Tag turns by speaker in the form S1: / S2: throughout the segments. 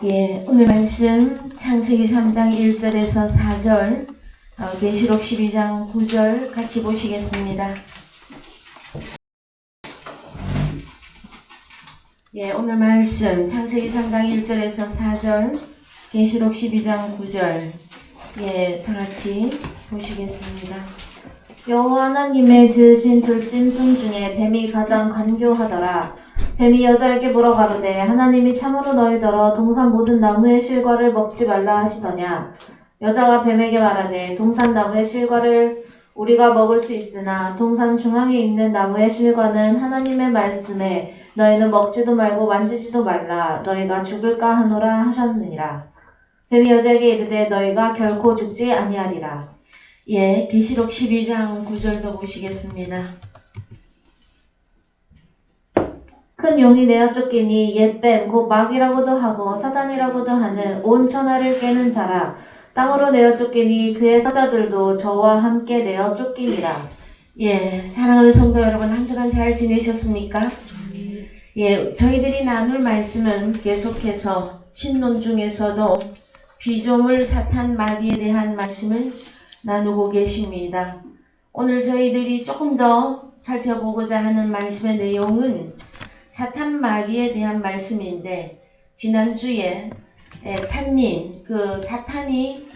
S1: 오늘 말씀 창세기 3장 1절에서 4절, 계시록 12장 9절 같이 보시겠습니다. 오늘 말씀 창세기 3장 1절에서 4절, 계시록 12장 9절, 다 같이 보시겠습니다.
S2: 여호와 하나님의 지으신 들짐승 중에 뱀이 가장 간교하더라. 뱀이 여자에게 물어가로되 하나님이 참으로 너희더러 동산 모든 나무의 실과를 먹지 말라 하시더냐. 여자가 뱀에게 말하되 동산 나무의 실과를 우리가 먹을 수 있으나 동산 중앙에 있는 나무의 실과는 하나님의 말씀에 너희는 먹지도 말고 만지지도 말라 너희가 죽을까 하노라 하셨느니라. 뱀이 여자에게 이르되 너희가 결코 죽지 아니하리라.
S1: 계시록 12장 9절도 보시겠습니다.
S2: 큰 용이 내어 쫓기니 옛뱀 곧 마귀라고도 하고 사단이라고도 하는 온 천하를 깨는 자라. 땅으로 내어 쫓기니 그의 사자들도 저와 함께 내어 쫓기니라.
S1: 사랑하는 성도 여러분, 한 주간 잘 지내셨습니까? 저희들이 나눌 말씀은 계속해서 신론 중에서도 피조물 사탄 마귀에 대한 말씀을 나누고 계십니다. 오늘 저희들이 조금 더 살펴보고자 하는 말씀의 내용은 사탄 마귀에 대한 말씀인데, 지난주에 탄님 사탄이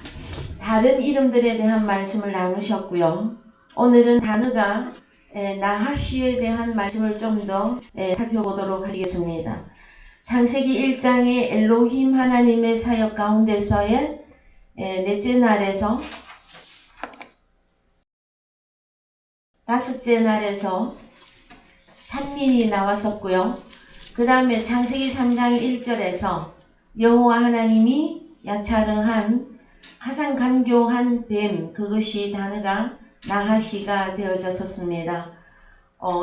S1: 다른 이름들에 대한 말씀을 나누셨고요. 오늘은 단어가 나하시에 대한 말씀을 좀 더 살펴보도록 하겠습니다. 창세기 1장의 엘로힘 하나님의 사역 가운데서의 넷째 날에서 다섯째 날에서 탄닌이 나왔었고요. 그 다음에 창세기 3장 1절에서 여호와 하나님이 야차르한 가장 간교한 뱀, 그것이 단어가 나하시가 되어졌었습니다.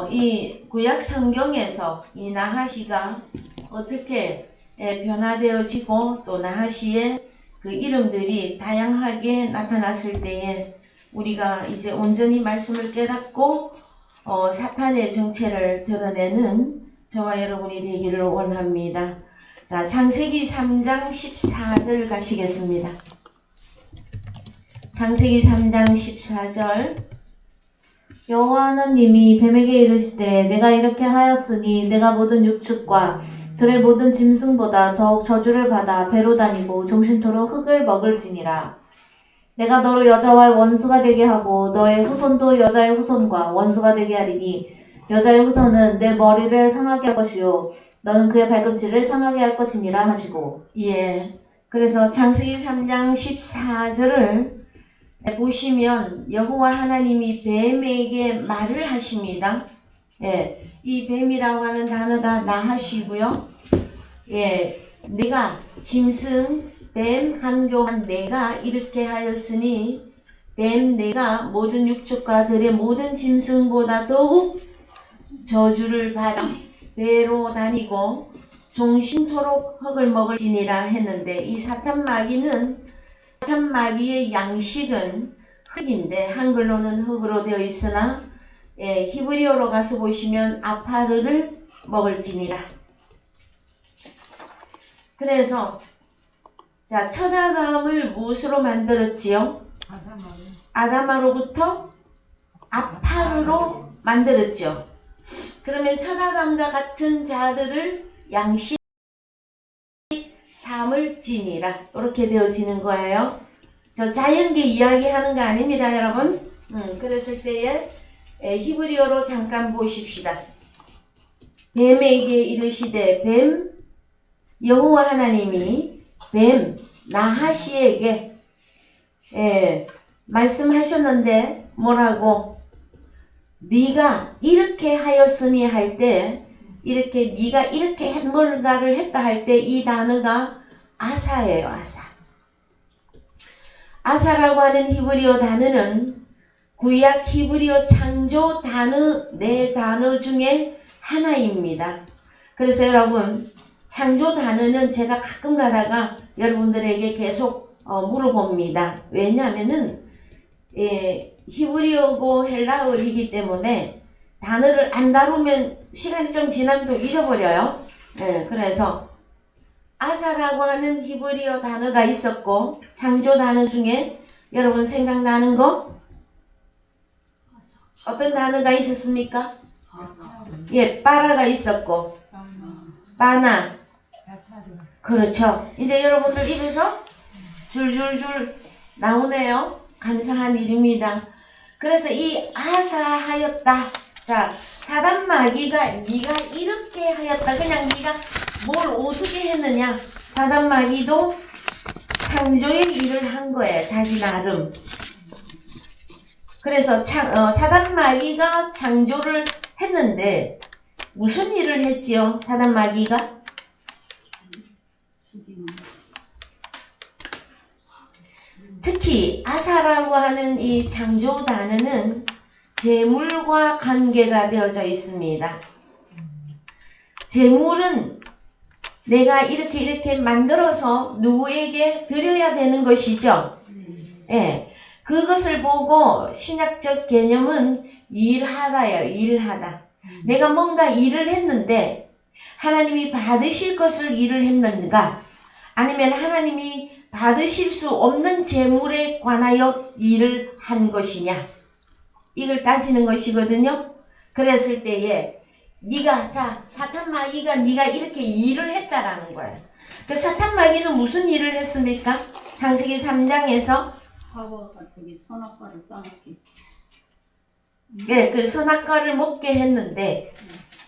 S1: 이 구약 성경에서 이 나하시가 어떻게 변화되어지고 또 나하시의 그 이름들이 다양하게 나타났을 때에 우리가 이제 온전히 말씀을 깨닫고 사탄의 정체를 드러내는 저와 여러분이 되기를 원합니다. 자, 창세기 3장 14절 가시겠습니다. 창세기 3장 14절.
S2: 여호와 하나님이 뱀에게 이르시되 내가 이렇게 하였으니 내가 모든 육축과 들의 모든 짐승보다 더욱 저주를 받아 배로 다니고 종신토록 흙을 먹을지니라. 내가 너로 여자와 원수가 되게 하고 너의 후손도 여자의 후손과 원수가 되게 하리니 여자의 후손은 내 머리를 상하게 할 것이요 너는 그의 발꿈치를 상하게 할 것이니라 하시고.
S1: 그래서 창세기 3장 14절을 보시면 여호와 하나님이 뱀에게 말을 하십니다. 이 뱀이라고 하는 단어가 나하시고요. 내가 짐승 뱀 간교한 내가 이렇게 하였으니 뱀 내가 모든 육축과들의 모든 짐승보다 더욱 저주를 받아 배로 다니고 종신토록 흙을 먹을지니라 했는데, 이 사탄 마귀의 양식은 흙인데 한글로는 흙으로 되어 있으나 히브리어로 가서 보시면 아파르를 먹을지니라. 그래서 자, 첫 아담을 무엇으로 만들었지요? 아담아로부터 아파르로 만들었죠. 그러면 첫 아담과 같은 자들을 양식 삼을지니라 이렇게 되어지는 거예요. 저 자연계 이야기하는 거 아닙니다, 여러분. 그랬을 때에 히브리어로 잠깐 보십시다. 뱀에게 이르시되 뱀 여호와 하나님이 뱀 나하시에게 말씀하셨는데 뭐라고? 네가 이렇게 하였으니 할 때, 이렇게 네가 이렇게 뭔가를 했다 할 때 이 단어가 아사예요. 아사라고 하는 히브리어 단어는 구약 히브리어 창조 단어 4단어 중에 하나입니다. 그래서 여러분, 창조 단어는 제가 가끔 가다가 여러분들에게 계속 물어봅니다. 왜냐하면은 히브리어고 헬라어이기 때문에 단어를 안 다루면 시간이 좀 지나면 또 잊어버려요. 그래서 아사라고 하는 히브리어 단어가 있었고 창조 단어 중에 여러분 생각나는 거 어떤 단어가 있었습니까? 예, 빠라가 있었고 바나 그렇죠. 이제 여러분들 입에서 줄줄줄 나오네요. 감사한 일입니다. 그래서 이 아사하였다. 자, 사단 마귀가 네가 이렇게 하였다. 그냥 네가 뭘 어떻게 했느냐. 사단 마귀도 창조의 일을 한 거예요. 자기 나름. 그래서 사단 마귀가 창조를 했는데 무슨 일을 했지요? 사단 마귀가? 특히 아사라고 하는 이 창조 단어는 재물과 관계가 되어져 있습니다. 재물은 내가 이렇게 만들어서 누구에게 드려야 되는 것이죠. 예. 그것을 보고 신약적 개념은 일하다예요. 일하다. 내가 뭔가 일을 했는데 하나님이 받으실 것을 일을 했는가? 아니면 하나님이 받으실 수 없는 재물에 관하여 일을 한 것이냐? 이걸 따지는 것이거든요. 그랬을 때에 네가 사탄 마귀가 네가 이렇게 일을 했다라는 거예요. 그 사탄 마귀는 무슨 일을 했습니까? 창세기 3장에서
S3: 하와가 저기 선악과를 따먹겠지.
S1: 예, 그 선악과를 먹게 했는데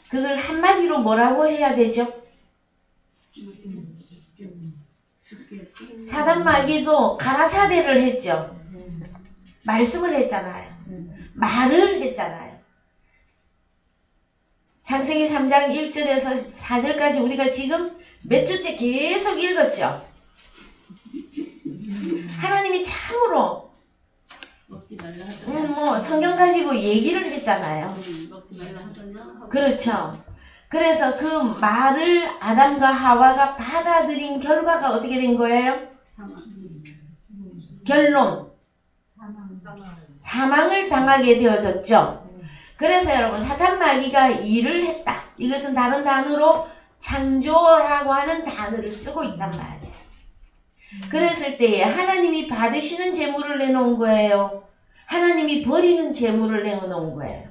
S1: 그걸 한마디로 뭐라고 해야 되죠? 사단 마귀도 가라사대를 했죠. 말씀을 했잖아요. 말을 했잖아요. 창세기 3장 1절에서 4절까지 우리가 지금 몇 주째 계속 읽었죠. 하나님이 참으로
S3: 먹지 말라 하더냐.
S1: 성경 가지고 얘기를 했잖아요.
S3: 먹지 말라 하더냐.
S1: 그렇죠. 그래서 그 말을 아담과 하와가 받아들인 결과가 어떻게 된 거예요? 결론. 사망을 당하게 되어졌죠. 그래서 여러분 사탄 마귀가 일을 했다. 이것은 다른 단어로 창조라고 하는 단어를 쓰고 있단 말이에요. 그랬을 때에 하나님이 받으시는 재물을 내놓은 거예요. 하나님이 버리는 재물을 내놓은 거예요.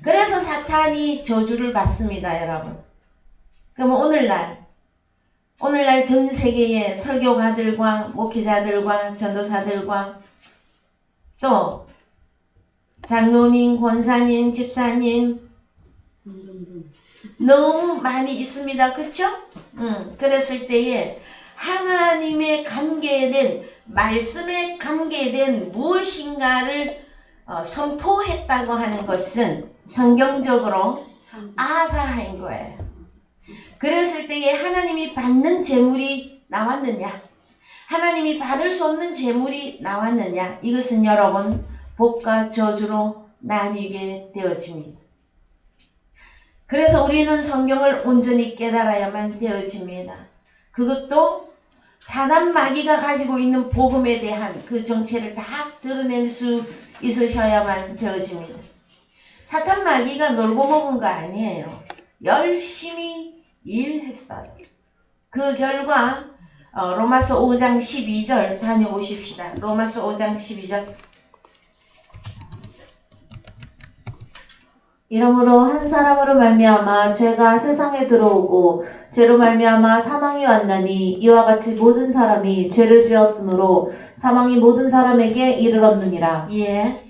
S1: 그래서 사탄이 저주를 받습니다, 여러분. 그럼 오늘날 전 세계의 설교가들과 목회자들과 전도사들과 또 장로님, 권사님, 집사님 너무 많이 있습니다. 그쵸? 그랬을 때에 하나님의 관계된 말씀에 관계된 무엇인가를 선포했다고 하는 것은 성경적으로 아사한 거예요. 그랬을 때에 하나님이 받는 재물이 나왔느냐? 하나님이 받을 수 없는 재물이 나왔느냐? 이것은 여러분 복과 저주로 나뉘게 되어집니다. 그래서 우리는 성경을 온전히 깨달아야만 되어집니다. 그것도 사단 마귀가 가지고 있는 복음에 대한 그 정체를 다 드러낼 수 있으셔야만 되어집니다. 사단 마귀가 놀고 먹은 거 아니에요. 열심히 일했어요. 그 결과 로마서 5장 12절 다녀오십시다. 로마서 5장 12절.
S2: 이러므로 한 사람으로 말미암아 죄가 세상에 들어오고 죄로 말미암아 사망이 왔나니 이와 같이 모든 사람이 죄를 지었으므로 사망이 모든 사람에게 이르렀느니라.
S1: 예.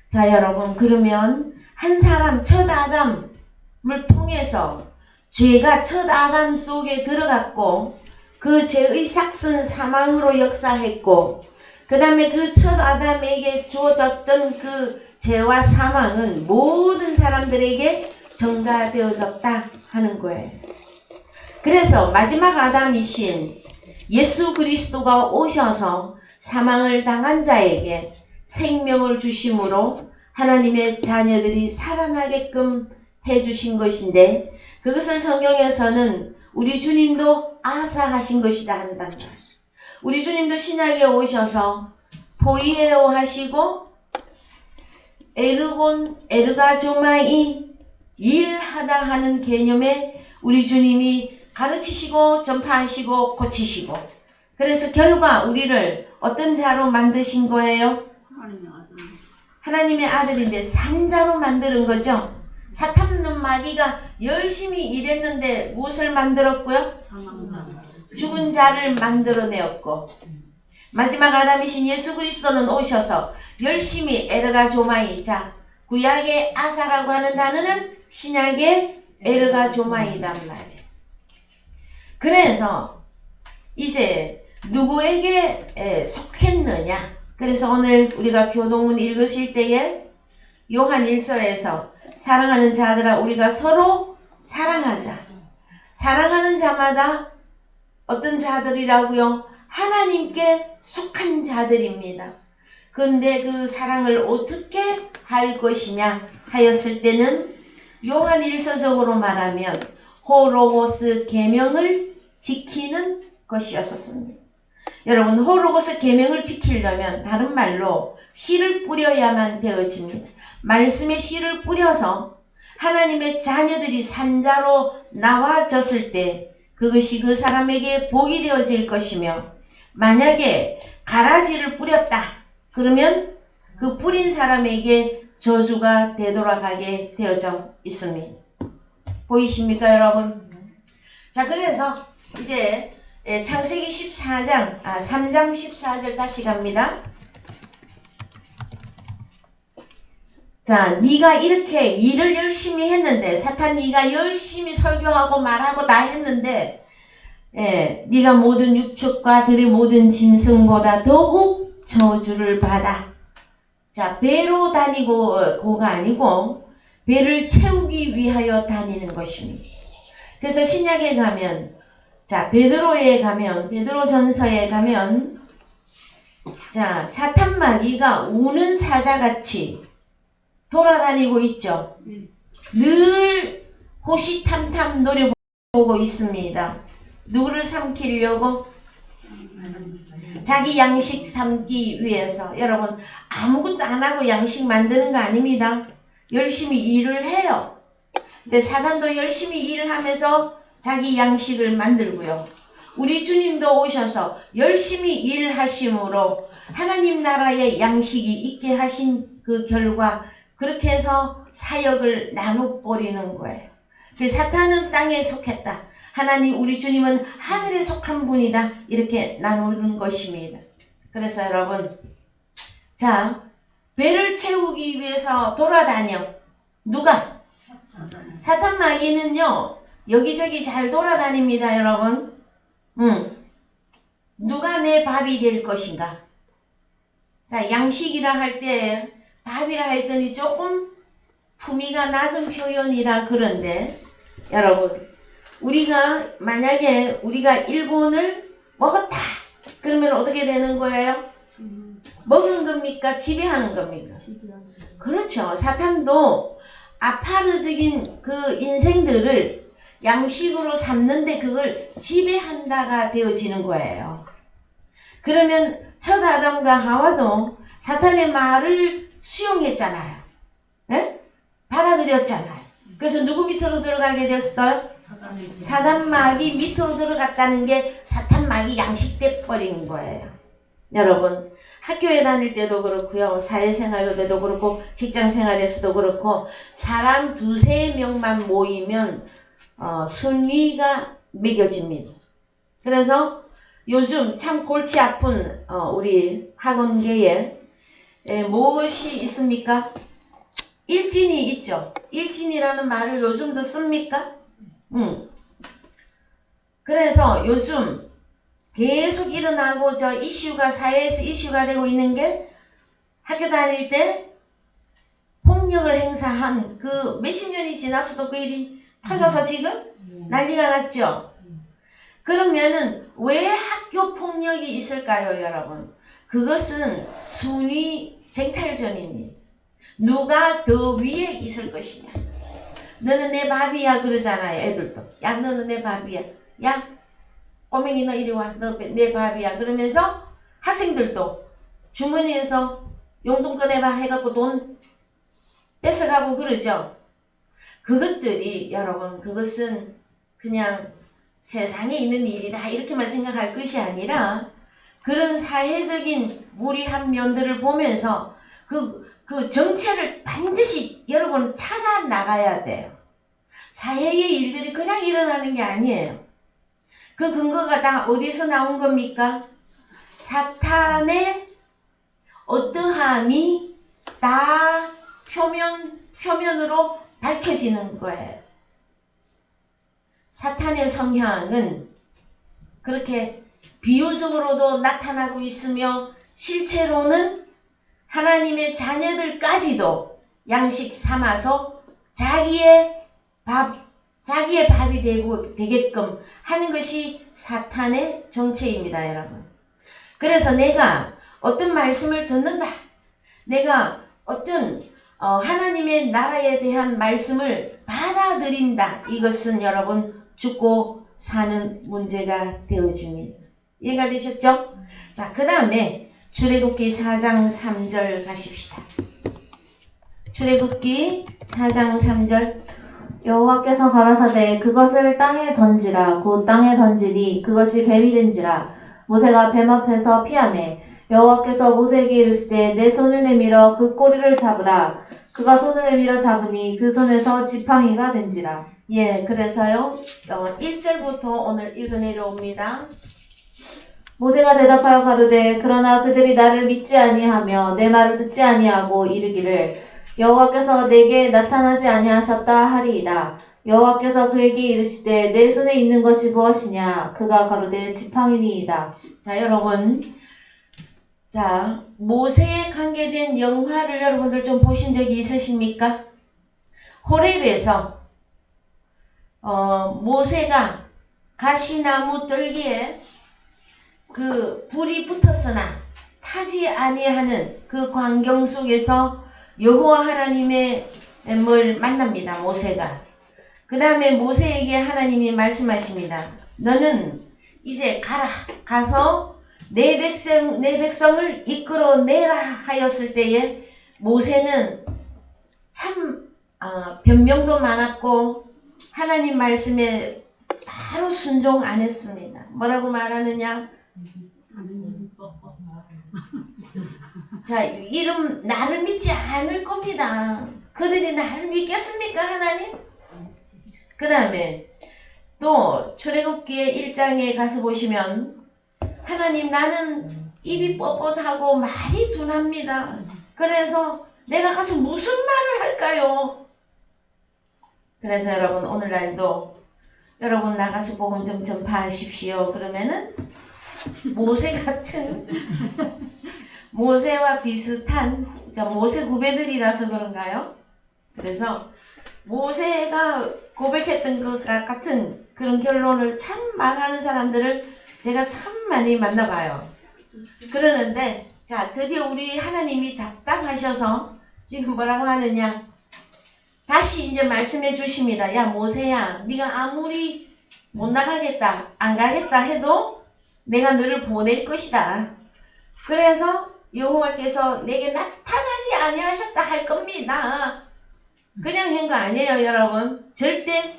S1: 자, 여러분, 그러면 한 사람 첫 아담을 통해서 죄가 첫 아담 속에 들어갔고 그 죄의 삭은 사망으로 역사했고 그 다음에 그 첫 아담에게 주어졌던 그 죄와 사망은 모든 사람들에게 전가되어졌다 하는 거예요. 그래서 마지막 아담이신 예수 그리스도가 오셔서 사망을 당한 자에게 생명을 주심으로 하나님의 자녀들이 살아나게끔 해주신 것인데 그것을 성경에서는 우리 주님도 아사하신 것이다 한단 말이에요. 우리 주님도 신약에 오셔서 포이에오 하시고 에르가조마이 일하다 하는 개념에 우리 주님이 가르치시고 전파하시고 고치시고. 그래서 결과 우리를 어떤 자로 만드신 거예요?
S3: 하나님의 아들.
S1: 하나님의 아들인데 산자로 만드는 거죠. 사탄 마귀가 열심히 일했는데 무엇을 만들었고요?
S3: 사망자.
S1: 죽은 자를 만들어내었고, 마지막 아담이신 예수 그리스도는 오셔서 열심히 에르가 조마이. 자, 구약의 아사라고 하는 단어는 신약의 에르가 조마이단 말이에요. 그래서 이제 누구에게 속했느냐? 그래서 오늘 우리가 교동문 읽으실 때에 요한 1서에서 사랑하는 자들아 우리가 서로 사랑하자. 사랑하는 자마다 어떤 자들이라고요? 하나님께 속한 자들입니다. 근데 그 사랑을 어떻게 할 것이냐 하였을 때는 요한 1서적으로 말하면 호로고스 계명을 지키는 것이었습니다. 여러분, 호로고스 계명을 지키려면 다른 말로 씨를 뿌려야만 되어집니다. 말씀의 씨를 뿌려서 하나님의 자녀들이 산자로 나와졌을 때 그것이 그 사람에게 복이 되어질 것이며, 만약에 가라지를 뿌렸다 그러면 그 뿌린 사람에게 저주가 되돌아가게 되어져 있습니다. 보이십니까 여러분? 자, 그래서 이제 창세기 14장 3장 14절 다시 갑니다. 자, 네가 이렇게 일을 열심히 했는데, 사탄 네가 열심히 설교하고 말하고 다 했는데, 네가 모든 육축과 들의 모든 짐승보다 더욱 저주를 받아. 자, 배로 다니고가 아니고 배를 채우기 위하여 다니는 것입니다. 그래서 신약에 가면, 자, 베드로에 가면, 베드로전서에 가면, 자, 사탄 마귀가 우는 사자같이 돌아다니고 있죠. 늘 호시탐탐 노려보고 있습니다. 누구를 삼키려고? 자기 양식 삼기 위해서. 여러분, 아무것도 안 하고 양식 만드는 거 아닙니다. 열심히 일을 해요. 근데 사단도 열심히 일을 하면서 자기 양식을 만들고요. 우리 주님도 오셔서 열심히 일하심으로 하나님 나라의 양식이 있게 하신 그 결과, 그렇게 해서 사역을 나눠버리는 거예요. 사탄은 땅에 속했다. 하나님, 우리 주님은 하늘에 속한 분이다. 이렇게 나누는 것입니다. 그래서 여러분, 자, 배를 채우기 위해서 돌아다녀. 누가? 사탄 마귀는요, 여기저기 잘 돌아다닙니다, 여러분. 누가 내 밥이 될 것인가? 자, 양식이라 할 때, 밥이라 했더니 조금 품위가 낮은 표현이라 그런데, 여러분, 우리가 만약에 우리가 일본을 먹었다 그러면 어떻게 되는 거예요? 먹은 겁니까? 지배하는 겁니까? 그렇죠. 사탄도 아파르적인 그 인생들을 양식으로 삼는데 그걸 지배한다가 되어지는 거예요. 그러면 첫 아담과 하와도 사탄의 말을 수용했잖아요. 네? 받아들였잖아요. 그래서 누구 밑으로 들어가게 됐어요? 사탄 마귀 밑으로 들어갔다는 게 사탄 마귀 양식돼 버린 거예요. 여러분, 학교에 다닐 때도 그렇고요, 사회생활 때도 그렇고, 직장생활에서도 그렇고, 사람 두세 명만 모이면 순위가 매겨집니다. 그래서 요즘 참 골치 아픈 우리 학원계에 무엇이 있습니까? 일진이 있죠. 일진이라는 말을 요즘도 씁니까? 그래서 요즘 계속 일어나고 저 이슈가, 사회에서 이슈가 되고 있는 게, 학교 다닐 때 폭력을 행사한 그 몇십 년이 지나서도 그 일이 터져서 지금 난리가 났죠. 그러면은 왜 학교 폭력이 있을까요, 여러분? 그것은 순위 쟁탈전입니다. 누가 더 위에 있을 것이냐. 너는 내 밥이야 그러잖아요, 애들도. 야, 너는 내 밥이야. 야, 꼬맹이 너 이리 와. 너 내 밥이야. 그러면서 학생들도 주머니에서 용돈 꺼내봐 해갖고 돈 뺏어가고 그러죠. 그것들이, 여러분, 그것은 그냥 세상에 있는 일이다 이렇게만 생각할 것이 아니라 그런 사회적인 무리한 면들을 보면서 그 정체를 반드시 여러분 찾아 나가야 돼요. 사회의 일들이 그냥 일어나는 게 아니에요. 그 근거가 다 어디서 나온 겁니까? 사탄의 어떠함이 다 표면으로 밝혀지는 거예요. 사탄의 성향은 그렇게 비유적으로도 나타나고 있으며 실제로는 하나님의 자녀들까지도 양식 삼아서 자기의 밥이 되게끔 하는 것이 사탄의 정체입니다, 여러분. 그래서 내가 어떤 말씀을 듣는다. 내가 어떤 하나님의 나라에 대한 말씀을 받아들인다. 이것은 여러분 죽고 사는 문제가 되어집니다. 이해가 되셨죠? 자, 그 다음에 출애굽기 4장 3절 가십시다. 출애굽기 4장 3절
S2: 여호와께서 가라사대 그것을 땅에 던지라. 곧 땅에 던지니 그것이 뱀이 된지라. 모세가 뱀 앞에서 피하매 여호와께서 모세에게 이르시되 내 손을 내밀어 그 꼬리를 잡으라. 그가 손을 내밀어 잡으니 그 손에서 지팡이가 된지라.
S1: 예, 그래서요 1절부터 오늘 읽어내려옵니다.
S2: 모세가 대답하여 가로되 그러나 그들이 나를 믿지 아니하며 내 말을 듣지 아니하고 이르기를 여호와께서 내게 나타나지 아니하셨다 하리이다. 여호와께서 그에게 이르시되 내 손에 있는 것이 무엇이냐. 그가 가로되 지팡이니이다.
S1: 자, 여러분, 자 모세에 관계된 영화를 여러분들 좀 보신 적이 있으십니까? 호렙에서 모세가 가시나무 뜰기에 그 불이 붙었으나 타지 아니하는 그 광경 속에서 여호와 하나님의 뭘 만납니다. 모세가. 그 다음에 모세에게 하나님이 말씀하십니다. 너는 이제 가라. 가서 내 백성을 이끌어내라 하였을 때에 모세는 참 변명도 많았고 하나님 말씀에 바로 순종 안 했습니다. 뭐라고 말하느냐? 자, 이름 나를 믿지 않을 겁니다. 그들이 나를 믿겠습니까, 하나님? 그 다음에 또 출애굽기의 1장에 가서 보시면 하나님 나는 입이 뻣뻣하고 말이 둔합니다. 그래서 내가 가서 무슨 말을 할까요? 그래서 여러분 오늘날도 여러분 나가서 복음 좀 전파하십시오. 그러면은 모세와 비슷한 모세 후배들이라서 그런가요? 그래서 모세가 고백했던 것 같은 그런 결론을 참 말하는 사람들을 제가 참 많이 만나봐요. 그러는데 자 드디어 우리 하나님이 답답하셔서 지금 뭐라고 하느냐? 다시 이제 말씀해 주십니다. 야 모세야, 네가 아무리 못 나가겠다, 안 가겠다 해도 내가 너를 보낼 것이다. 그래서 여호와께서 내게 나타나지 아니하셨다 할 겁니다. 그냥 한 거 아니에요, 여러분. 절대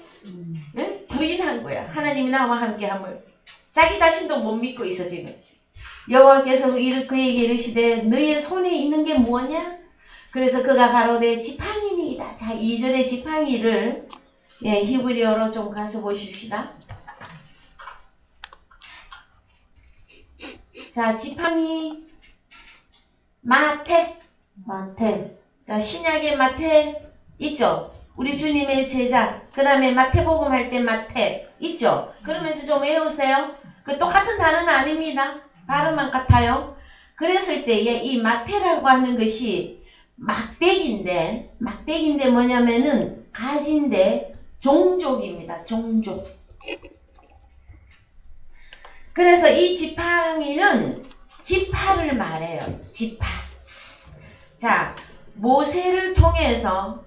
S1: 부인한 거야. 하나님이 나와 함께함을. 자기 자신도 못 믿고 있어 지금. 여호와께서 그에게 이르시되 너의 손에 있는 게 뭐냐? 그래서 그가 가로되 지팡이니이다. 자, 2절의 지팡이를 히브리어로 좀 가서 보십시다. 자, 지팡이 마태. 자, 신약의 마태 있죠? 우리 주님의 제자. 그 다음에 마태복음 할 때 마태 있죠? 그러면서 좀 외우세요. 그 똑같은 단어는 아닙니다. 발음만 같아요. 그랬을 때에 이 마태라고 하는 것이 막대기인데 뭐냐면은 가지인데 종족입니다. 종족. 그래서 이 지팡이는 지파를 말해요. 지파. 자, 모세를 통해서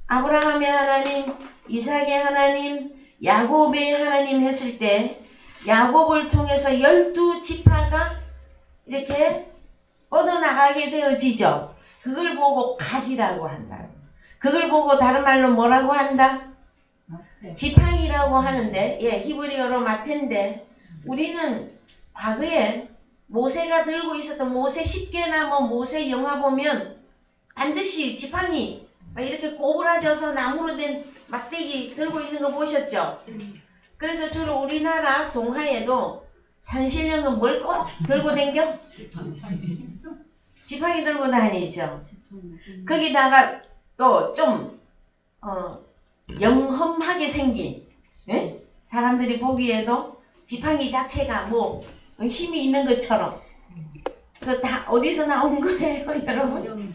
S1: 아브라함의 하나님, 이삭의 하나님, 야곱의 하나님 했을 때 야곱을 통해서 12지파가 이렇게 뻗어나가게 되어지죠. 그걸 보고 가지라고 한다. 그걸 보고 다른 말로 뭐라고 한다? 지팡이라고 하는데, 예, 히브리어로 마텐데, 우리는 과거에 모세가 들고 있었던 모세 10개나 뭐 모세 영화 보면 반드시 지팡이 막 이렇게 꼬부라져서 나무로 된 막대기 들고 있는 거 보셨죠? 그래서 주로 우리나라 동화에도 산신령은 뭘 꼭 들고 댕겨? 지팡이 들고 다니죠. 거기다가 또 좀 영험하게 생긴, 예? 사람들이 보기에도 지팡이 자체가 뭐 힘이 있는 것처럼, 그 다 어디서 나온 거예요, 여러분?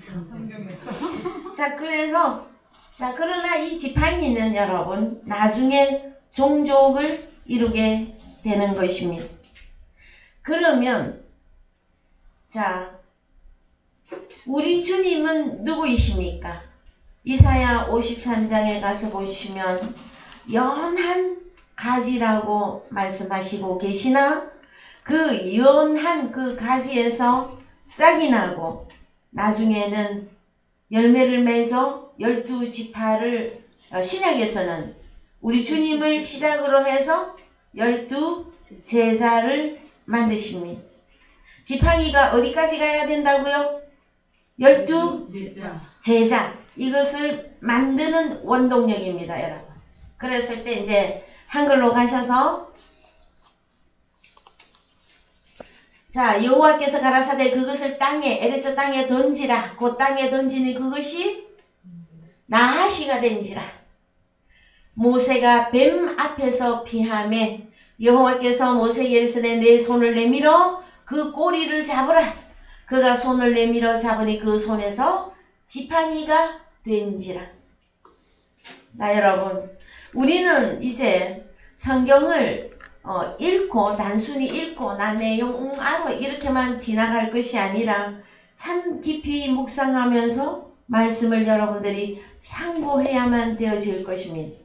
S1: 자, 그래서 그러나 이 지팡이는 여러분 나중에 종족을 이루게 되는 것입니다. 그러면 자, 우리 주님은 누구이십니까? 이사야 53장에 가서 보시면 연한 가지라고 말씀하시고 계시나, 그 연한 그 가지에서 싹이 나고 나중에는 열매를 맺어 12지파를, 신약에서는 우리 주님을 시작으로 해서 12제자를 만드십니다. 지팡이가 어디까지 가야 된다고요? 12제자. 이것을 만드는 원동력입니다, 여러분. 그랬을 때 이제 한글로 가셔서, 자, 여호와께서 가라사대 그것을 에레스 땅에 던지라. 그 땅에 던지니 그것이 나하시가 된지라. 모세가 뱀 앞에서 피하매 여호와께서 모세에게 이르시되 내 손을 내밀어 그 꼬리를 잡으라. 그가 손을 내밀어 잡으니 그 손에서 지팡이가 된지라. 자, 여러분, 우리는 이제 성경을 읽고 단순히 읽고 나 내용 알아 이렇게만 지나갈 것이 아니라 참 깊이 묵상하면서 말씀을 여러분들이 상고해야만 되어질 것입니다.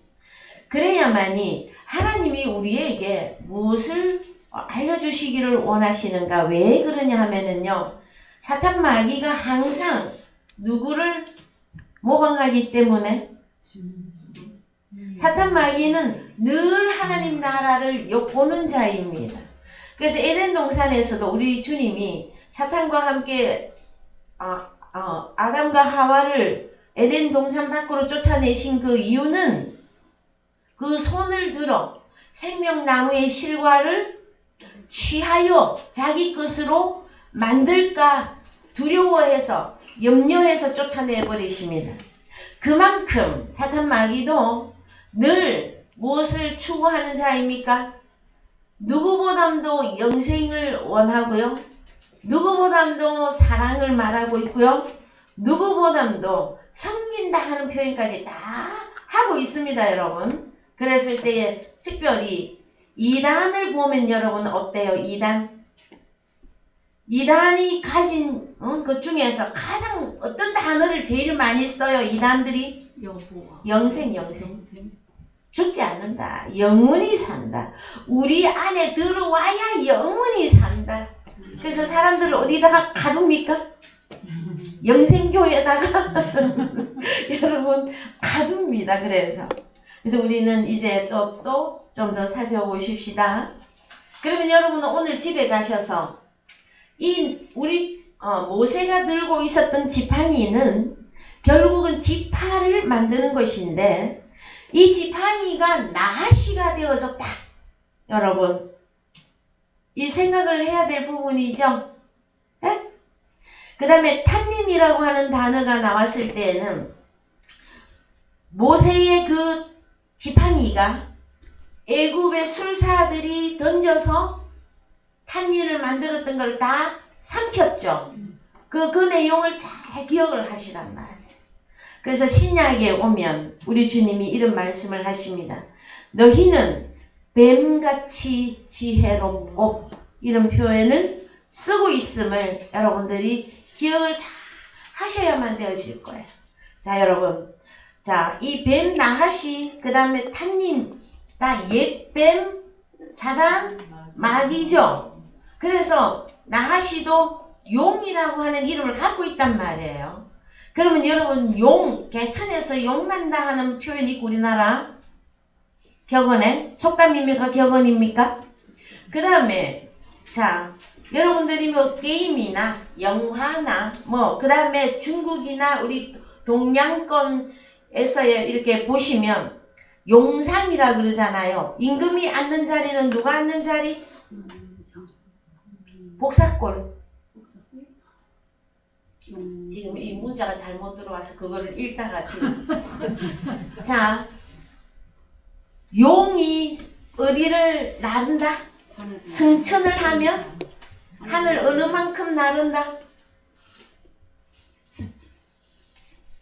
S1: 그래야만이 하나님이 우리에게 무엇을 알려주시기를 원하시는가. 왜 그러냐 하면은요, 사탄 마귀가 항상 누구를 모방하기 때문에, 사탄 마귀는 늘 하나님 나라를 엿보는 자입니다. 그래서 에덴 동산에서도 우리 주님이 사탄과 함께 아담과 하와를 에덴 동산 밖으로 쫓아내신 그 이유는 그 손을 들어 생명나무의 실과를 취하여 자기 것으로 만들까 두려워해서 염려해서 쫓아내버리십니다. 그만큼 사탄 마귀도 늘 무엇을 추구하는 자입니까? 누구보다도 영생을 원하고요. 누구보다도 사랑을 말하고 있고요. 누구보다도 섬긴다 하는 표현까지 다 하고 있습니다, 여러분. 그랬을 때에 특별히 이단을 보면 여러분 어때요? 이단이 가진 그 중에서 가장 어떤 단어를 제일 많이 써요? 이단들이 영생. 죽지 않는다. 영원히 산다. 우리 안에 들어와야 영원히 산다. 그래서 사람들을 어디다가 가둡니까? 영생교회에다가 여러분 가둡니다. 그래서 우리는 이제 또 좀 더 살펴보십시다. 그러면 여러분은 오늘 집에 가셔서 우리 모세가 들고 있었던 지팡이는 결국은 지파를 만드는 것인데, 이 지팡이가 나하시가 되어졌다. 여러분, 이 생각을 해야 될 부분이죠. 그 다음에 탄닌이라고 하는 단어가 나왔을 때에는 모세의 그 지팡이가 애굽의 술사들이 던져서 탄닌을 만들었던 걸 다 삼켰죠. 그 내용을 잘 기억을 하시란 말이에요. 그래서 신약에 오면 우리 주님이 이런 말씀을 하십니다. 너희는 뱀같이 지혜롭고, 이런 표현을 쓰고 있음을 여러분들이 기억을 잘 하셔야만 되어질 거예요. 자, 여러분, 이 뱀 나하시, 그 다음에 탄닌, 다 옛뱀, 사단, 마귀죠. 그래서 나하시도 용이라고 하는 이름을 갖고 있단 말이에요. 그러면 여러분, 개천에서 용 난다 하는 표현이 있고, 우리나라 격언에 속담입니까? 격언입니까? 그 다음에 자 여러분들이 뭐 게임이나 영화나 뭐 그 다음에 중국이나 우리 동양권에서의 이렇게 보시면 용산이라 그러잖아요. 임금이 앉는 자리는 누가 앉는 자리? 복사골. 지금 이 문자가 잘못 들어와서 그거를 읽다가 지금 자 용이 어디를 나른다? 승천을 하면 하늘 어느 만큼 나른다?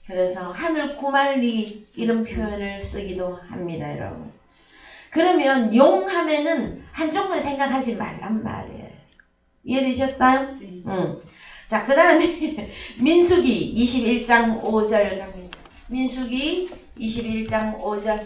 S1: 그래서 하늘 구말리 이런 표현을 쓰기도 합니다, 여러분. 그러면 용 하면은 한쪽만 생각하지 말란 말이에요. 이해되셨어요? 응. 자, 그 다음에 민수기 21장 5절 갑니다. 민수기 21장 5절.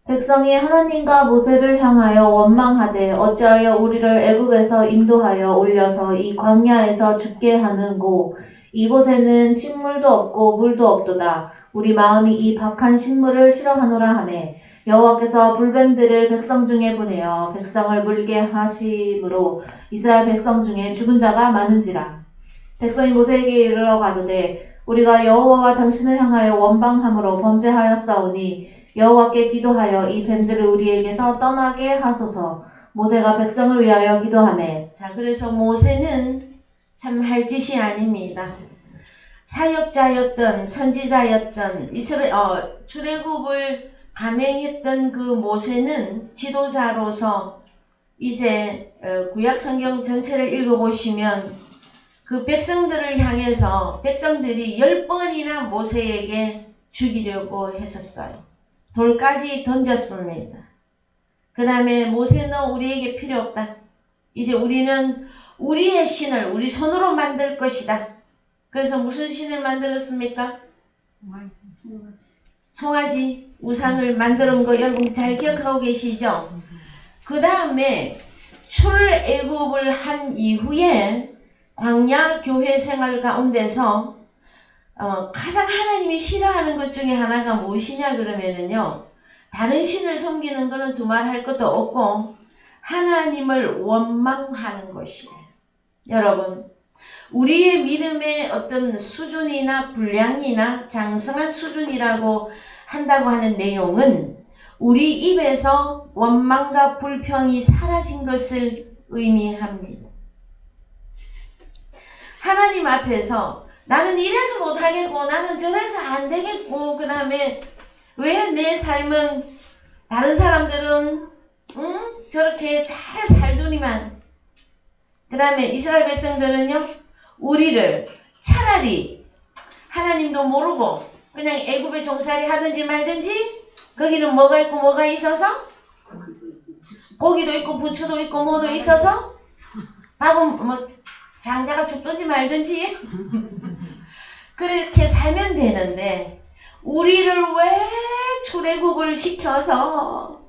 S2: 백성이 하나님과 모세를 향하여 원망하되 어찌하여 우리를 애굽에서 인도하여 올려서 이 광야에서 죽게 하는고 이곳에는 식물도 없고 물도 없도다. 우리 마음이 이 박한 식물을 싫어하노라 하매 여호와께서 불뱀들을 백성 중에 보내어 백성을 물게 하심으로 이스라엘 백성 중에 죽은 자가 많은지라. 백성이 모세에게 이르러 가로되 우리가 여호와와 당신을 향하여 원방함으로 범죄하였사오니 여호와께 기도하여 이 뱀들을 우리에게서 떠나게 하소서. 모세가 백성을 위하여 기도하매
S1: 자, 그래서 모세는 참 할 짓이 아닙니다. 사역자였던 선지자였던 출애굽을 감행했던 그 모세는 지도자로서 이제 구약 성경 전체를 읽어보시면 그 백성들을 향해서 백성들이 10번이나 모세에게 죽이려고 했었어요. 돌까지 던졌습니다. 그 다음에 모세는 우리에게 필요 없다. 이제 우리는 우리의 신을 우리 손으로 만들 것이다. 그래서 무슨 신을 만들었습니까? 송아지 우상을 만드는 거 여러분 잘 기억하고 계시죠? 그 다음에 출애굽을 한 이후에 광야 교회 생활 가운데서 가장 하나님이 싫어하는 것 중에 하나가 무엇이냐 그러면은요, 다른 신을 섬기는 거는 두말할 것도 없고 하나님을 원망하는 것이에요. 여러분, 우리의 믿음의 어떤 수준이나 분량이나 장성한 수준이라고 한다고 하는 내용은 우리 입에서 원망과 불평이 사라진 것을 의미합니다. 하나님 앞에서 나는 이래서 못하겠고 나는 저래서 안 되겠고 그 다음에 왜 내 삶은 다른 사람들은 저렇게 잘 살더니만 그 다음에 이스라엘 백성들은요 우리를 차라리 하나님도 모르고 그냥 애굽에 종살이 하든지 말든지 거기는 뭐가 있고 뭐가 있어서 고기도 있고 부추도 있고 뭐도 있어서 밥은 뭐 장자가 죽든지 말든지 그렇게 살면 되는데 우리를 왜 출애굽을 시켜서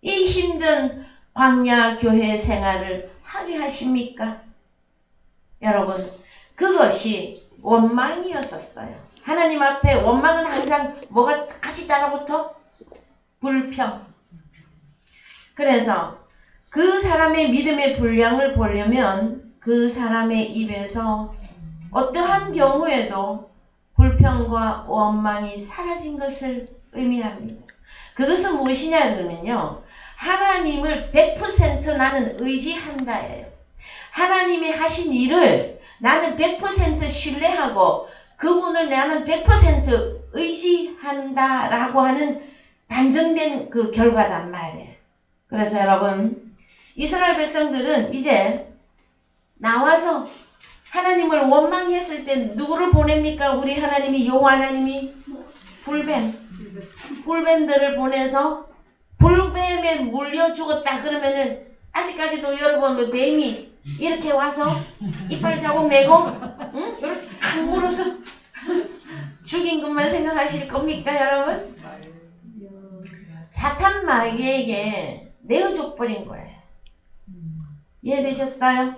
S1: 이 힘든 광야 교회 생활을 하게 하십니까? 여러분, 그것이 원망이었었어요. 하나님 앞에 원망은 항상 뭐가 같이 따라붙어? 불평. 그래서 그 사람의 믿음의 분량을 보려면 그 사람의 입에서 어떠한 경우에도 불평과 원망이 사라진 것을 의미합니다. 그것은 무엇이냐 그러면요, 하나님을 100% 나는 의지한다예요. 하나님이 하신 일을 나는 100% 신뢰하고 그분을 나는 100% 의지한다라고 하는 반증된 그 결과단 말이에요. 그래서 여러분, 이스라엘 백성들은 이제 나와서 하나님을 원망했을 때 누구를 보냅니까? 우리 하나님이 여호와 하나님이 불뱀들을 보내서 불뱀에 물려 죽었다 그러면은 아직까지도 여러분 뱀이 이렇게 와서 이빨 자국 내고 이렇게 탁 물어서 죽인 것만 생각하실 겁니까 여러분? 사탄 마귀에게 내어줘 버린 거예요. 이해되셨어요?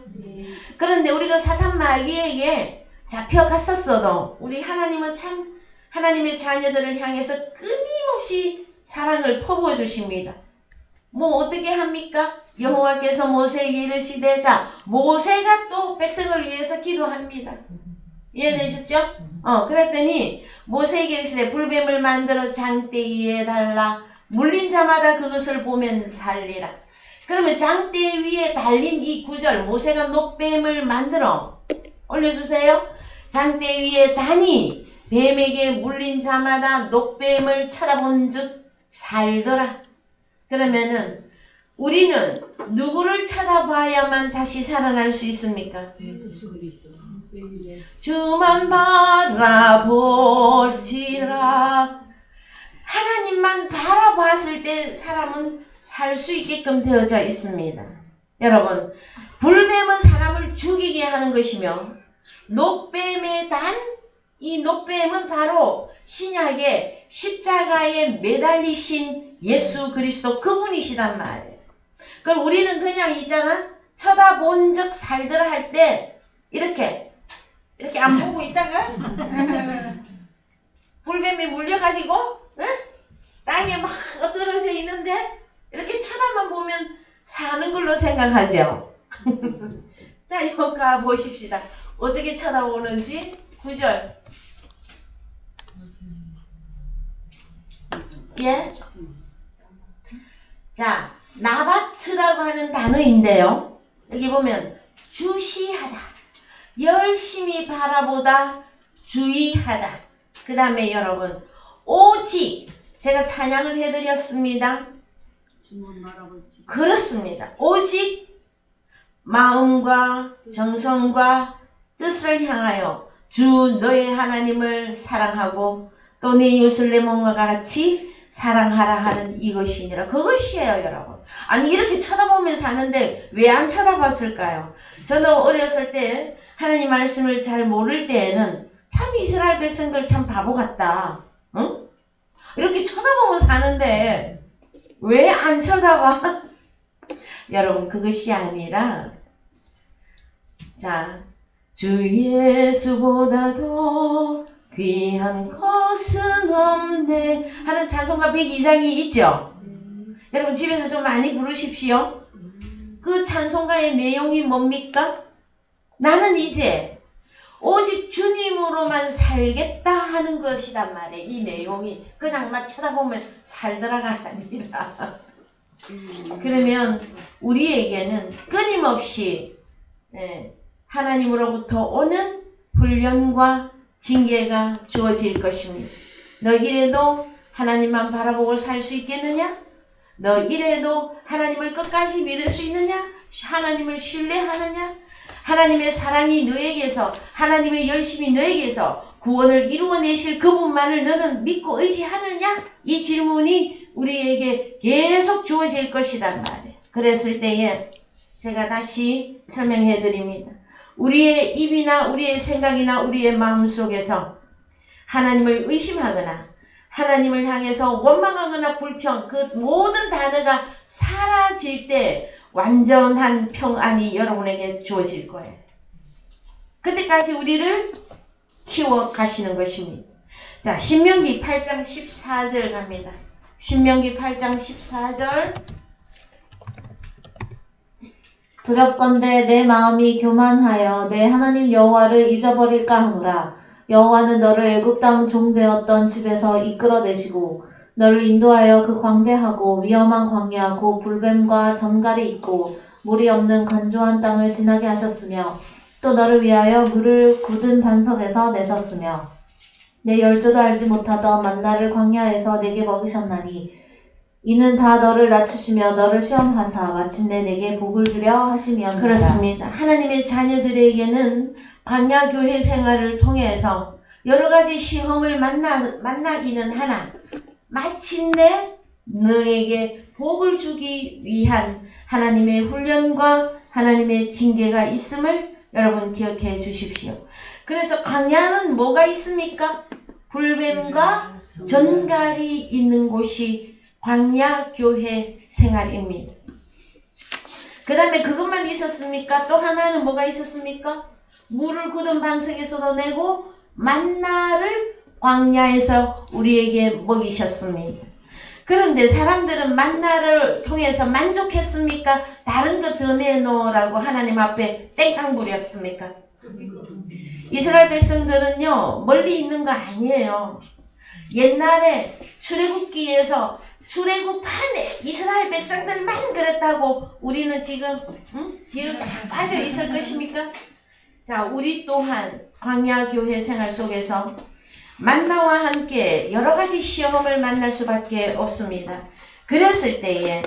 S1: 그런데 우리가 사탄 마귀에게 잡혀갔었어도 우리 하나님은 참 하나님의 자녀들을 향해서 끊임없이 사랑을 퍼부어 주십니다. 뭐 어떻게 합니까? 여호와께서 모세에게 이르시되 자 모세가 또 백성을 위해서 기도합니다. 이해되셨죠? 그랬더니 모세에게 이르시되 불뱀을 만들어 장대 위에 달라 물린 자마다 그것을 보면 살리라. 그러면 장대 위에 달린 이 구절 모세가 녹뱀을 만들어 올려주세요. 장대 위에 다니 뱀에게 물린 자마다 녹뱀을 쳐다본 즉 살더라. 그러면은 우리는 누구를 쳐다봐야만 다시 살아날 수 있습니까?
S3: 예수 그리스도.
S1: 주만 바라볼지라. 하나님만 바라봤을 때 사람은 살 수 있게끔 되어져 있습니다. 여러분, 불뱀은 사람을 죽이게 하는 것이며 녹뱀의 이 녹뱀은 바로 신약의 십자가에 매달리신 예수 그리스도 그분이시단 말이에요. 그럼 우리는 그냥 있잖아 쳐다본 적 살더라 할 때 이렇게 안 보고 있다가 불뱀에 물려가지고 응? 땅에 막 엎드러져 있는데 이렇게 쳐다만 보면 사는 걸로 생각하죠. 자, 여기 가 보십시다. 어떻게 쳐다보는지 9절. 예? 자, 나바트라고 하는 단어인데요. 여기 보면 주시하다, 열심히 바라보다, 주의하다. 그 다음에 여러분 오직 제가 찬양을 해드렸습니다.
S3: 주만 바라볼지.
S1: 그렇습니다. 오직 마음과 정성과 뜻을 향하여 주 너의 하나님을 사랑하고 또 내 이웃을 내 몸과 같이 사랑하라 하는 이것이니라. 그것이에요, 여러분. 아니 이렇게 쳐다보면 사는데 왜 안 쳐다봤을까요? 저도 어렸을 때 하나님 말씀을 잘 모를 때에는 참 이스라엘 백성들 참 바보 같다. 응? 이렇게 쳐다보면 사는데 왜 안 쳐다봐? 여러분 그것이 아니라 자, 주 예수보다도 귀한 것은 없네 하는 찬송가 102장이 있죠. 여러분 집에서 좀 많이 부르십시오. 그 찬송가의 내용이 뭡니까? 나는 이제 오직 주님으로만 살겠다 하는 것이란 말이에요. 이 내용이 그냥 막 쳐다보면 살더라가 아니라 그러면 우리에게는 끊임없이 하나님으로부터 오는 훈련과 징계가 주어질 것입니다. 너 이래도 하나님만 바라보고 살 수 있겠느냐? 너 이래도 하나님을 끝까지 믿을 수 있느냐? 하나님을 신뢰하느냐? 하나님의 사랑이 너에게서 하나님의 열심이 너에게서 구원을 이루어내실 그분만을 너는 믿고 의지하느냐? 이 질문이 우리에게 계속 주어질 것이란 말이에요. 그랬을 때에 제가 다시 설명해 드립니다. 우리의 입이나 우리의 생각이나 우리의 마음속에서 하나님을 의심하거나 하나님을 향해서 원망하거나 불평 그 모든 단어가 사라질 때 완전한 평안이 여러분에게 주어질 거예요. 그때까지 우리를 키워 가시는 것입니다. 자, 신명기 8장 14절 갑니다. 신명기 8장 14절.
S2: 두렵건대 내 마음이 교만하여 내 하나님 여호와를 잊어버릴까 하노라. 여호와는 너를 애굽 땅 종 되었던 집에서 이끌어내시고 너를 인도하여 그 광대하고 위험한 광야 곧 불뱀과 전갈이 있고 물이 없는 건조한 땅을 지나게 하셨으며 또 너를 위하여 물을 굳은 반석에서 내셨으며 내 열조도 알지 못하던 만나를 광야에서 내게 먹이셨나니 이는 다 너를 낮추시며 너를 시험하사 마침내 내게 복을 주려 하심이었느니라.
S1: 그렇습니다. 하나님의 자녀들에게는 광야 교회 생활을 통해서 여러 가지 시험을 만나기는 하나 마침내 너에게 복을 주기 위한 하나님의 훈련과 하나님의 징계가 있음을 여러분 기억해 주십시오. 그래서 광야는 뭐가 있습니까? 불뱀과 전갈이 있는 곳이 광야 교회 생활입니다. 그 다음에 그것만 있었습니까? 또 하나는 뭐가 있었습니까? 물을 굳은 반석에서도 내고 만나를 광야에서 우리에게 먹이셨습니다. 그런데 사람들은 만나를 통해서 만족했습니까? 다른 거 더 내놓으라고 하나님 앞에 땡깡 부렸습니까? 이스라엘 백성들은요, 멀리 있는 거 아니에요. 옛날에 출애굽기에서 출애굽판에 이스라엘 백성들만 그랬다고 우리는 지금 뒤로 싹 빠져 있을 것입니까? 자, 우리 또한 광야 교회 생활 속에서 만나와 함께 여러 가지 시험을 만날 수밖에 없습니다. 그랬을 때에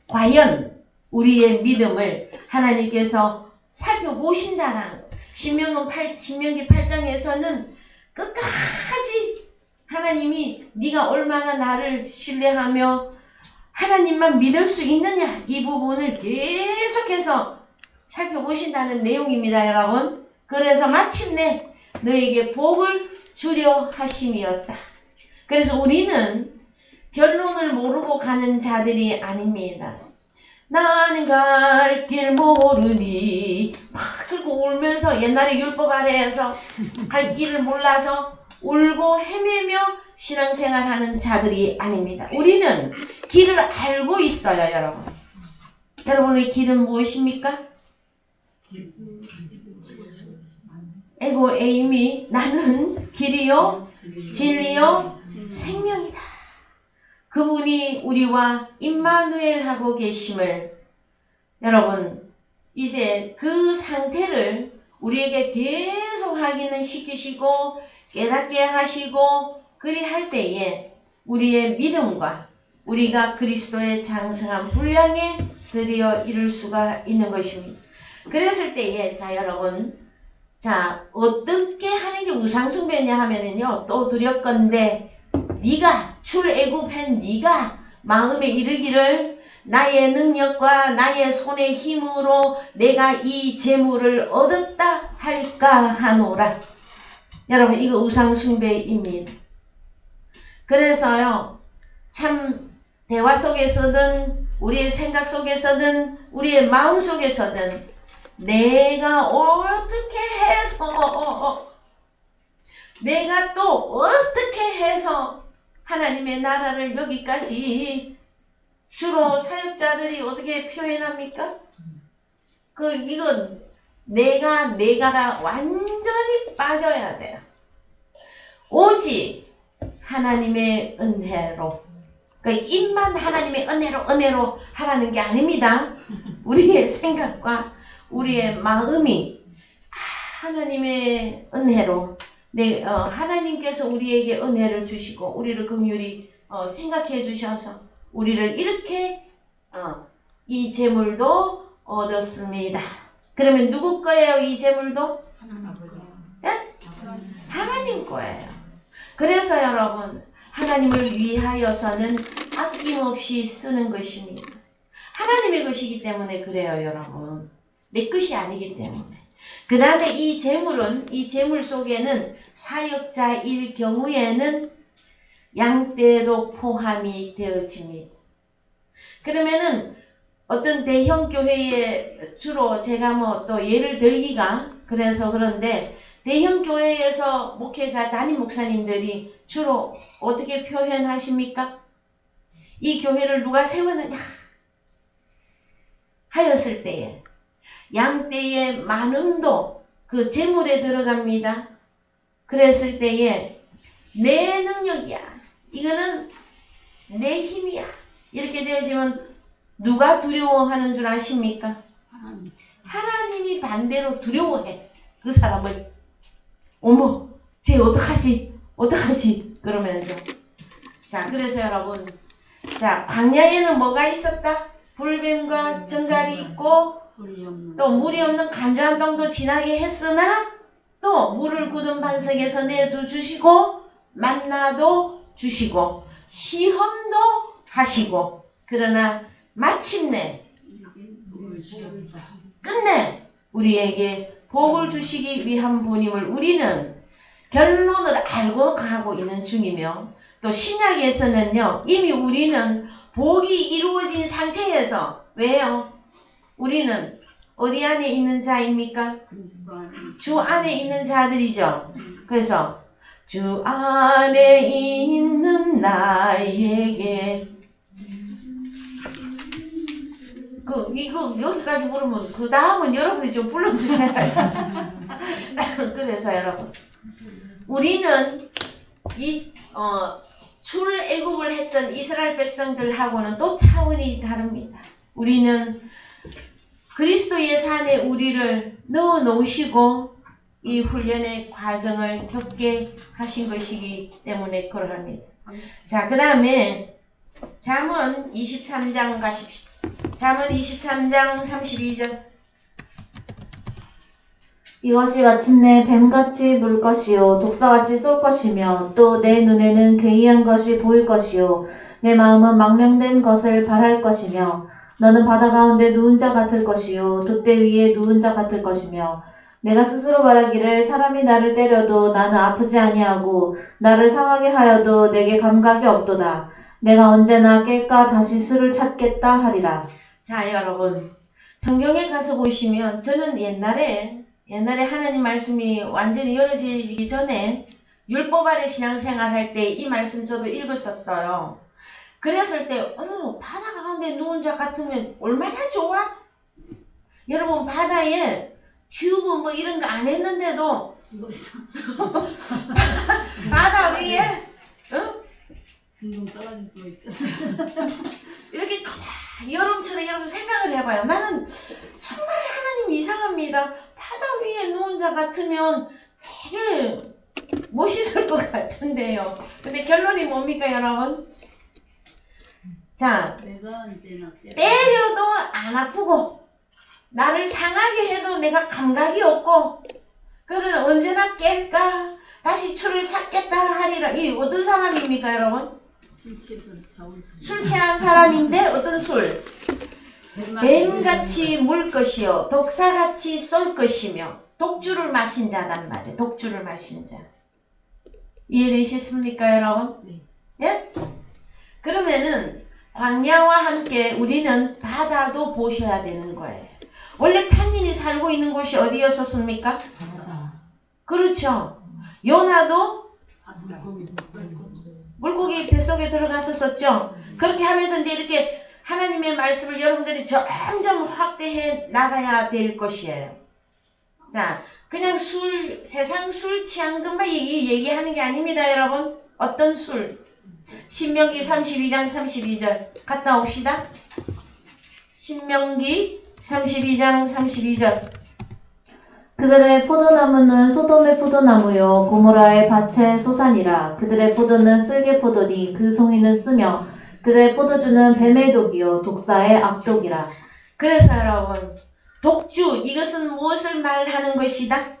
S1: 과연 우리의 믿음을 하나님께서 살펴보신다라는 거. 신명기 8장에서는 끝까지 하나님이 네가 얼마나 나를 신뢰하며 하나님만 믿을 수 있느냐, 이 부분을 계속해서 살펴보신다는 내용입니다, 여러분. 그래서 마침내 너에게 복을 주려 하심이었다. 그래서 우리는 결론을 모르고 가는 자들이 아닙니다. 나는 갈 길 모르니 막 그리고 울면서 옛날에 율법 아래에서 갈 길을 몰라서 울고 헤매며 신앙생활하는 자들이 아닙니다. 우리는 길을 알고 있어요, 여러분. 여러분의 길은 무엇입니까? 에고 에임이 나는 길이요 진리요 생명이다. 그분이 우리와 임마누엘하고 계심을 여러분 이제 그 상태를 우리에게 계속 확인을 시키시고 깨닫게 하시고 그리할 때에 우리의 믿음과 우리가 그리스도의 장성한 분량에 드디어 이룰 수가 있는 것입니다. 그랬을 때에 자 여러분 자 어떻게 하는 게 우상숭배냐 하면은요 또 드렸건대 네가 출애굽한 네가 마음에 이르기를 나의 능력과 나의 손의 힘으로 내가 이 재물을 얻었다 할까 하노라. 여러분 이거 우상숭배입니다. 그래서요 참 대화 속에서든 우리의 생각 속에서든 우리의 마음 속에서든 내가 어떻게 해서 내가 또 어떻게 해서 하나님의 나라를 여기까지 주로 사역자들이 어떻게 표현합니까? 이건 내가가 완전히 빠져야 돼요. 오직 하나님의 은혜로. 그러니까 입만 하나님의 은혜로 하라는 게 아닙니다. 우리의 생각과 우리의 마음이 하나님의 은혜로 하나님께서 우리에게 은혜를 주시고 우리를 긍휼히 생각해 주셔서 우리를 이렇게 이 재물도 얻었습니다. 그러면 누구 거예요? 이 재물도? 네? 하나님 거예요. 그래서 여러분 하나님을 위하여서는 아낌없이 쓰는 것입니다. 하나님의 것이기 때문에 그래요, 여러분. 내 것이 아니기 때문에. 그 다음에 이 재물은 이 재물 속에는 사역자일 경우에는 양떼도 포함이 되어집니다. 그러면은 어떤 대형 교회에 주로 제가 뭐 또 예를 들기가 그래서 그런데 대형 교회에서 목회자 담임 목사님들이 주로 어떻게 표현하십니까? 이 교회를 누가 세웠느냐 하였을 때에 양떼의 많음도 그 재물에 들어갑니다. 그랬을 때에 내 능력이야. 이거는 내 힘이야. 이렇게 되어지면 누가 두려워하는 줄 아십니까? 하나님이 반대로 두려워해. 그 사람을. 어머, 쟤 어떡하지? 그러면서. 자, 그래서 여러분. 자, 광야에는 뭐가 있었다? 불뱀과 정갈이 있고 또 물이 없는 간조한 땅도 지나게 했으나 또 물을 굳은 반석에서 내도 주시고 만나도 주시고 시험도 하시고 그러나 마침내 끝내 우리에게 복을 주시기 위한 분임을 우리는 결론을 알고 가고 있는 중이며 또 신약에서는요 이미 우리는 복이 이루어진 상태에서 왜요? 우리는 어디 안에 있는 자입니까? 주 안에 있는 자들이죠. 그래서 주 안에 있는 나에게 이거 여기까지 부르면 그 다음은 여러분이 좀 불러주셔야지. 그래서 여러분, 우리는 출애굽을 했던 이스라엘 백성들하고는 또 차원이 다릅니다. 우리는 그리스도의 산에 우리를 넣어 놓으시고 이 훈련의 과정을 겪게 하신 것이기 때문에 그러합니다. 자, 그 다음에 잠언 23장 가십시오. 잠언 23장 32절.
S2: 이것이 마침내 뱀같이 물 것이요 독사같이 쏠 것이며 또 내 눈에는 괴이한 것이 보일 것이요 내 마음은 망령된 것을 바랄 것이며 너는 바다 가운데 누운 자 같을 것이요 돛대 위에 누운 자 같을 것이며 내가 스스로 말하기를 사람이 나를 때려도 나는 아프지 아니하고 나를 상하게 하여도 내게 감각이 없도다. 내가 언제나 깰까 다시 수를 찾겠다 하리라.
S1: 자, 여러분, 성경에 가서 보시면 저는 옛날에 하나님 말씀이 완전히 열어지기 전에 율법 아래 신앙생활 할 때 이 말씀 저도 읽었었어요. 그랬을 때 바다 가운데 누운 자 같으면 얼마나 좋아? 여러분, 바다에 튜브 뭐 이런 거 안 했는데도
S3: 이거 있어.
S1: 바다 위에
S3: 둥둥 떠다니는 거 있어.
S1: 이렇게 여름철에 여러분 생각을 해봐요. 나는 정말 하나님 이상합니다. 바다 위에 누운 자 같으면 되게 멋있을 것 같은데요. 근데 결론이 뭡니까, 여러분? 자,
S3: 내가 언제나
S1: 때려도 안 아프고 나를 상하게 해도 내가 감각이 없고 그를 언제나 깰까 다시 추를 찾겠다 하리라. 이 어떤 사람입니까, 여러분?
S3: 술 취해서 자고
S1: 술 취한 사람인데 어떤 술? 뱀같이 물 것이요 독사같이 쏠 것이며 독주를 마신 자단 말이에요. 독주를 마신 자. 이해되셨습니까, 여러분?
S3: 네.
S1: 예? 그러면은 광야와 함께 우리는 바다도 보셔야 되는 거예요. 원래 탄민이 살고 있는 곳이 어디였었습니까?
S3: 바다.
S1: 그렇죠. 요나도
S3: 물고기
S1: 물고기 뱃속에 들어갔었었죠. 그렇게 하면서 이제 이렇게 하나님의 말씀을 여러분들이 점점 확대해 나가야 될 것이에요. 자, 그냥 세상 술 취한 것만 얘기하는 게 아닙니다, 여러분. 어떤 술? 신명기 32장 32절 갔다 옵시다. 신명기 32장 32절.
S2: 그들의 포도나무는 소돔의 포도나무요 고모라의 밭의 소산이라. 그들의 포도는 쓸개 포도니 그 송이는 쓰며 그들의 포도주는 뱀의 독이요 독사의 악독이라.
S1: 그래서 여러분, 독주, 이것은 무엇을 말하는 것이다?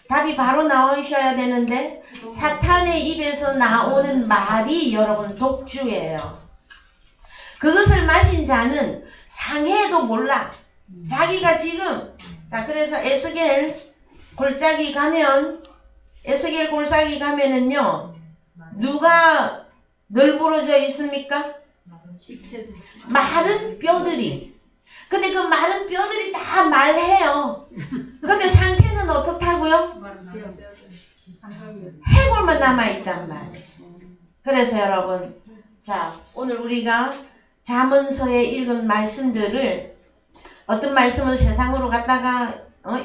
S1: 답이 바로 나오셔야 되는데 사탄의 입에서 나오는 말이 여러분 독주예요. 그것을 마신 자는 상해도 몰라. 자기가 지금 자, 그래서 에스겔 골짜기 가면은요 누가 널브러져 있습니까?
S3: 식체도
S1: 마른 뼈들이. 근데 그 마른 뼈들이 다 말해요. 근데 상태는 어떻다고요? 해골만 남아있단 말이에요. 그래서 여러분, 자, 오늘 우리가 잠언서에 읽은 말씀들을 어떤 말씀은 세상으로 갔다가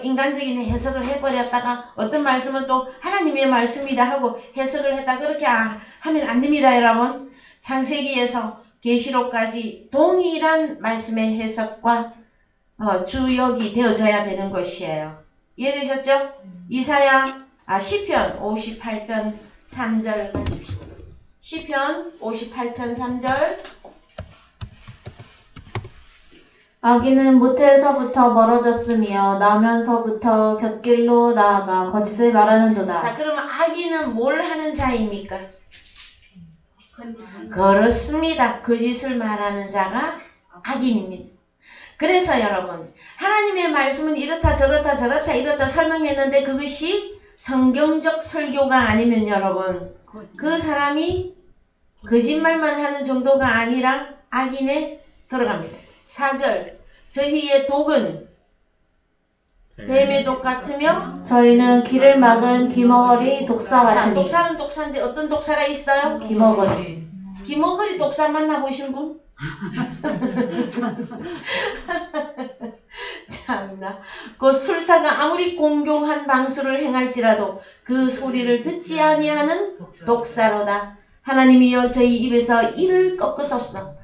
S1: 인간적인 해석을 해버렸다가 어떤 말씀은 또 하나님의 말씀이다 하고 해석을 했다. 그렇게 하면 안 됩니다, 여러분. 창세기에서 계시록까지 동일한 말씀의 해석과 주역이 되어져야 되는 것이에요. 이해되셨죠? 시편 58편 3절 가십시오. 시편 58편 3절.
S2: 악인은 모태에서부터 멀어졌으며 나면서부터 곁길로 나아가 거짓을 말하는도다.
S1: 자, 그러면 악인은 뭘 하는 자입니까? 그렇습니다. 거짓을 말하는 자가 악인입니다. 그래서 여러분, 하나님의 말씀은 이렇다 이렇다 설명했는데 그것이 성경적 설교가 아니면 여러분, 그 사람이 거짓말만 하는 정도가 아니라 악인에 들어갑니다. 4절, 저희의 독은 뱀의 독 같으며
S2: 저희는 길을 막은 귀머거리 독사
S1: 자,
S2: 같으니.
S1: 독사는 독사인데 어떤 독사가 있어요?
S2: 귀머거리.
S1: 귀머거리 독사 만나보신 분? 참나. 그 술사가 아무리 공경한 방수를 행할지라도 그 소리를 듣지 아니하는 독사로다. 하나님이여 저희 입에서 이를 꺾으소서.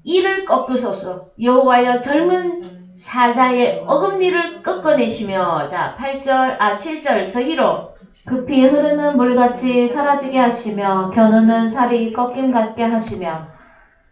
S1: 이를 꺾으소서. 여호와여 젊은 사자의 어금니를 꺾어내시며. 자 7절 저희로
S2: 급히 흐르는 물같이 사라지게 하시며 겨누는 살이 꺾임 같게 하시며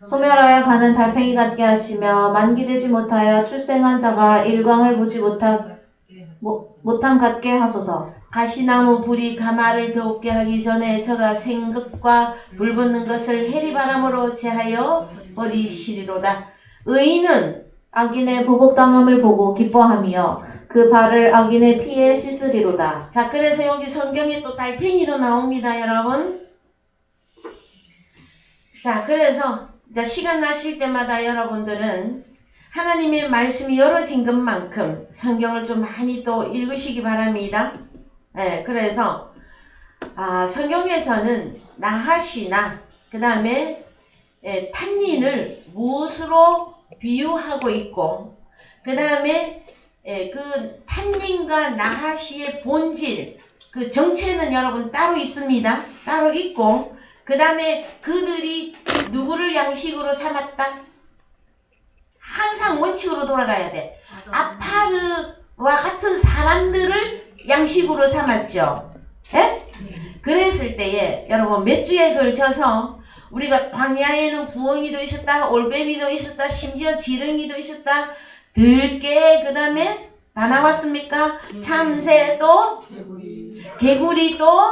S2: 소멸하여 가는 달팽이 같게 하시며 만기되지 못하여 출생한 자가 일광을 보지 못함 같게 하소서.
S1: 가시나무 불이 가마를 더웁게 하기 전에 저가 생극과 불붙는 것을 해리바람으로 제하여 버리시리로다. 의인은
S2: 악인의 보복당함을 보고 기뻐하며 그 발을 악인의 피에 씻으리로다.
S1: 자 그래서 여기 성경에 또 달팽이도 나옵니다 여러분. 자 그래서 이제 시간 나실 때마다 여러분들은 하나님의 말씀이 열어진 것만큼 성경을 좀 많이 또 읽으시기 바랍니다. 네, 그래서 성경에서는 나하시나 그 다음에 탄닌을 무엇으로 비유하고 있고 그 다음에 그 탄닌과 나하시의 본질 그 정체는 여러분 따로 있습니다. 따로 있고 그 다음에 그들이 누구를 양식으로 삼았다? 항상 원칙으로 돌아가야 돼. 아파르와 같은 사람들을 양식으로 삼았죠. 예? 그랬을 때에 여러분 몇 주에 걸쳐서 우리가 광야에는 부엉이도 있었다, 올빼미도 있었다, 심지어 지렁이도 있었다, 들깨 그 다음에 다 나왔습니까? 참새도 개구리도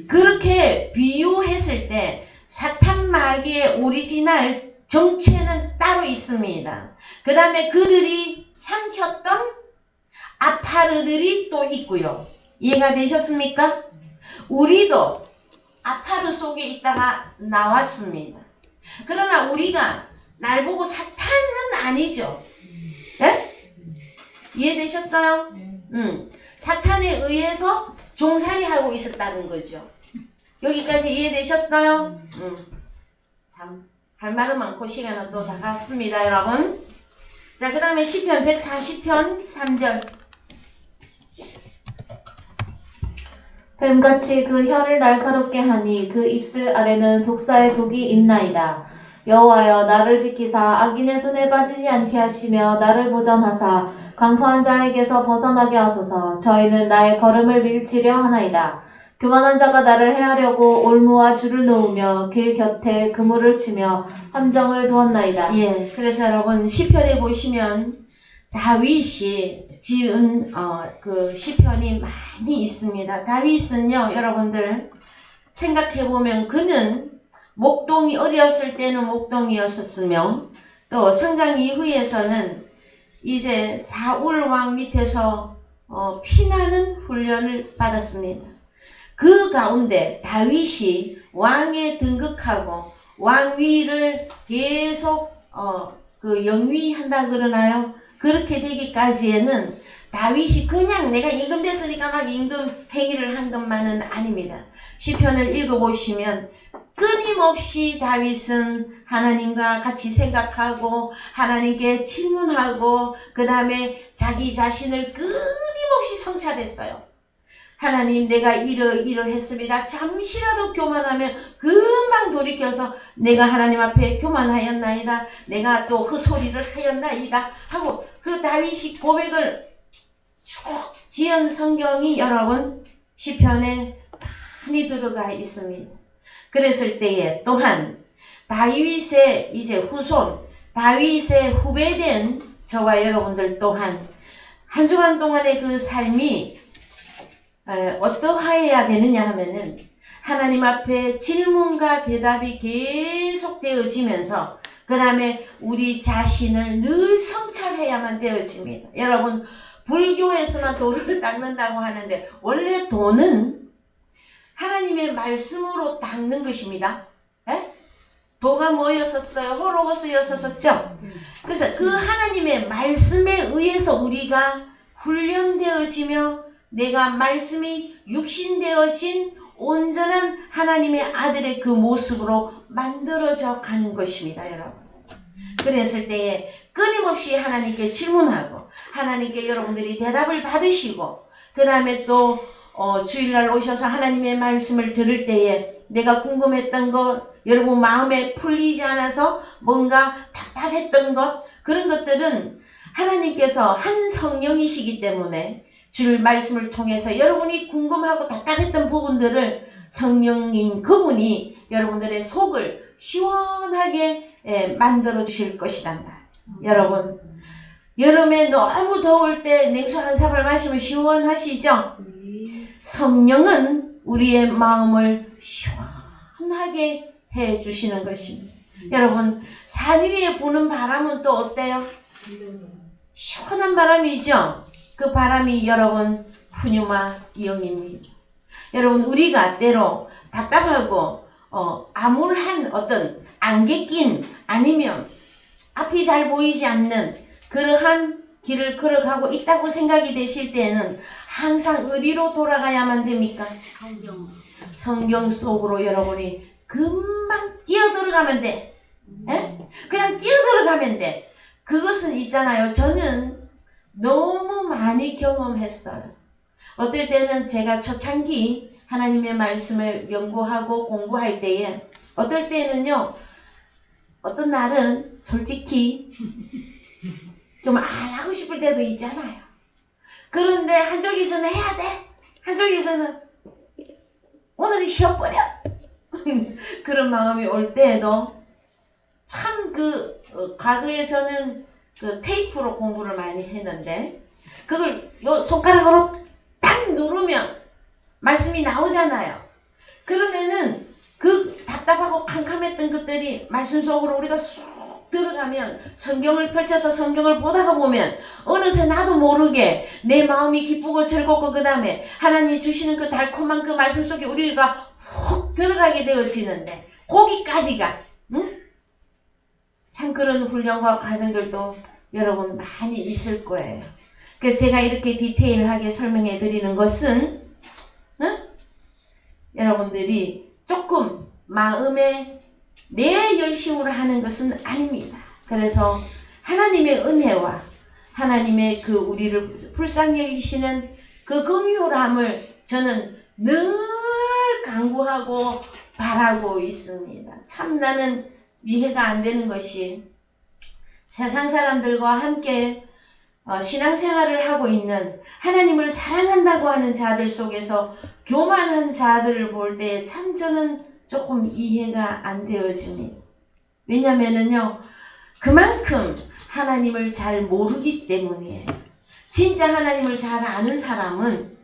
S1: 그렇게 비유했을 때 사탄 마귀의 오리지널 정체는 따로 있습니다. 그 다음에 그들이 삼켰던 아파르들이 또 있고요. 이해가 되셨습니까? 우리도 아파르 속에 있다가 나왔습니다. 그러나 우리가 날 보고 사탄은 아니죠. 네? 이해되셨어요? 사탄에 의해서 종살이하고 있었다는 거죠. 여기까지 이해되셨어요? 참 할 말은 많고 시간은 또 다 갔습니다 여러분. 자 그 다음에 시편 140편 3절
S2: 뱀같이 그 혀를 날카롭게 하니 그 입술 아래는 독사의 독이 있나이다. 여호와여 나를 지키사 악인의 손에 빠지지 않게 하시며 나를 보전하사 강포한 자에게서 벗어나게 하소서. 저희는 나의 걸음을 밀치려 하나이다. 교만한 자가 나를 해하려고 올무와 줄을 놓으며 길 곁에 그물을 치며 함정을 두었나이다.
S1: 예, 그래서 여러분 시편에 보시면 다윗이 지은 그 시편이 많이 있습니다. 다윗은요 여러분들 생각해보면 그는 목동이 어렸을 때는 목동이었었으며 또 성장 이후에서는 이제 사울 왕 밑에서 피나는 훈련을 받았습니다. 그 가운데 다윗이 왕에 등극하고 왕위를 계속 그 영위한다 그러나요? 그렇게 되기까지에는 다윗이 그냥 내가 임금 됐으니까 막 임금 행위를 한 것만은 아닙니다. 시편을 읽어보시면 끊임없이 다윗은 하나님과 같이 생각하고 하나님께 질문하고 그 다음에 자기 자신을 끊임없이 성찰했어요. 하나님 내가 이러했습니다. 잠시라도 교만하면 금방 돌이켜서 내가 하나님 앞에 교만하였나이다. 내가 또 헛소리를 하였나이다. 하고 그 다윗이 고백을 쭉 지은 성경이 여러분 시편에 많이 들어가 있습니다. 그랬을 때에 또한 다윗의 이제 후손, 다윗의 후배된 저와 여러분들 또한 한 주간 동안의 그 삶이 어떠하여야 되느냐 하면은 하나님 앞에 질문과 대답이 계속 되어지면서 그 다음에 우리 자신을 늘 성찰해야만 되어집니다. 여러분 불교에서만 돌을 닦는다고 하는데 원래 도는 하나님의 말씀으로 닦는 것입니다. 에? 도가 뭐였었어요? 호로고스였었죠? 그래서 그 하나님의 말씀에 의해서 우리가 훈련되어지며 내가 말씀이 육신되어진 온전한 하나님의 아들의 그 모습으로 만들어져 가는 것입니다, 여러분. 그랬을 때에 끊임없이 하나님께 질문하고 하나님께 여러분들이 대답을 받으시고 그 다음에 또 주일날 오셔서 하나님의 말씀을 들을 때에 내가 궁금했던 것, 여러분 마음에 풀리지 않아서 뭔가 답답했던 것, 그런 것들은 하나님께서 한 성령이시기 때문에 주일 말씀을 통해서 여러분이 궁금하고 답답했던 부분들을 성령인 그분이 여러분들의 속을 시원하게 만들어 주실 것이란다. 여러분, 여름에 너무 더울 때 냉수 한 사발 마시면 시원하시죠? 성령은 우리의 마음을 시원하게 해 주시는 것입니다. 여러분, 산 위에 부는 바람은 또 어때요? 시원한 바람이죠? 그 바람이 여러분 푸뉴마 영입니다. 여러분, 우리가 때로 답답하고 암울한 어떤 안개 낀 아니면 앞이 잘 보이지 않는 그러한 길을 걸어가고 있다고 생각이 되실 때에는 항상 어디로 돌아가야만 됩니까?
S3: 성경.
S1: 성경 속으로 여러분이 금방 뛰어들어가면 돼. 에? 그냥 뛰어들어가면 돼. 그것은 있잖아요. 저는 너무 많이 경험했어요. 어떨 때는 제가 초창기 하나님의 말씀을 연구하고 공부할 때에 어떨 때는요, 어떤 날은 솔직히 좀 안 하고 싶을 때도 있잖아요. 그런데 한쪽에서는 해야 돼. 한쪽에서는 오늘은 쉬어버려. 그런 마음이 올 때에도 참 과거에 저는 그 테이프로 공부를 많이 했는데 그걸 요 손가락으로 딱 누르면 말씀이 나오잖아요. 그러면은 그 답답하고 캄캄했던 것들이 말씀 속으로 우리가 쑥 들어가면 성경을 펼쳐서 성경을 보다가 보면 어느새 나도 모르게 내 마음이 기쁘고 즐겁고 그 다음에 하나님이 주시는 그 달콤한 그 말씀 속에 우리가 훅 들어가게 되어지는데 거기까지가 응? 참 그런 훈련과 과정들도 여러분 많이 있을 거예요. 그래서 제가 이렇게 디테일하게 설명해 드리는 것은 여러분들이 조금 마음에 내 열심으로 하는 것은 아닙니다. 그래서 하나님의 은혜와 하나님의 그 우리를 불쌍히 여기시는 그 긍휼함을 저는 늘 간구하고 바라고 있습니다. 참 나는 이해가 안 되는 것이 세상 사람들과 함께 신앙생활을 하고 있는 하나님을 사랑한다고 하는 자들 속에서 교만한 자들을 볼 때 참 저는 조금 이해가 안 되어집니다. 왜냐면은요, 그만큼 하나님을 잘 모르기 때문이에요. 진짜 하나님을 잘 아는 사람은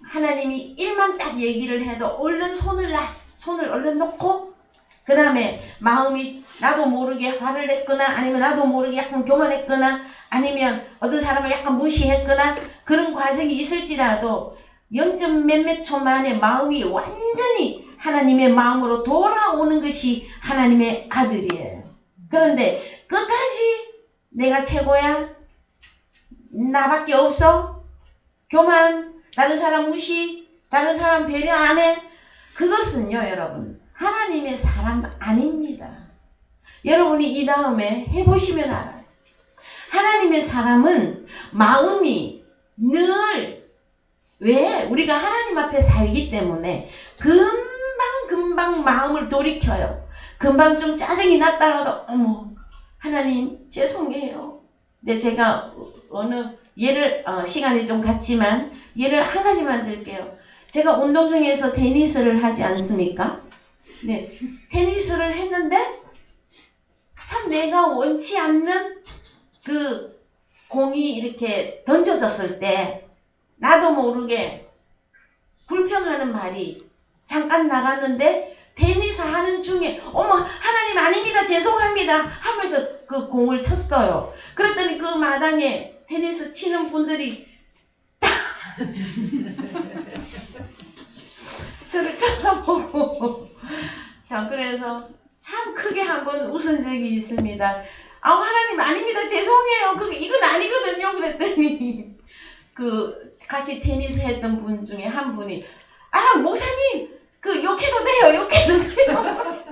S1: 하나님이 일만 딱 얘기를 해도 얼른 손을 얼른 놓고 그 다음에 마음이 나도 모르게 화를 냈거나 아니면 나도 모르게 약간 교만했거나 아니면 어떤 사람을 약간 무시했거나 그런 과정이 있을지라도 0. 몇몇 초 만에 마음이 완전히 하나님의 마음으로 돌아오는 것이 하나님의 아들이에요. 그런데 끝까지 내가 최고야? 나밖에 없어? 교만, 다른 사람 무시, 다른 사람 배려 안 해? 그것은요, 여러분, 하나님의 사람 아닙니다. 여러분이 이 다음에 해보시면 알아요. 하나님의 사람은 마음이 늘 왜? 우리가 하나님 앞에 살기 때문에 금방 마음을 돌이켜요. 금방 좀 짜증이 났다 하도 어머 하나님 죄송해요. 근데 제가 어느 예를 시간이 좀 갔지만 예를 한 가지만 들게요. 제가 운동 중에서 테니스를 하지 않습니까? 네, 테니스를 했는데 참 내가 원치 않는 그 공이 이렇게 던져졌을 때 나도 모르게 불평하는 말이 잠깐 나갔는데 테니스 하는 중에 어머 하나님 아닙니다 죄송합니다 하면서 그 공을 쳤어요. 그랬더니 그 마당에 테니스 치는 분들이 딱 저를 쳐다보고 자 그래서 참 크게 한번 웃은 적이 있습니다. 하나님 아닙니다 죄송해요 이건 아니거든요 그랬더니 그 같이 테니스 했던 분 중에 한 분이 아 목사님 그 욕해도 돼요 욕해도 돼요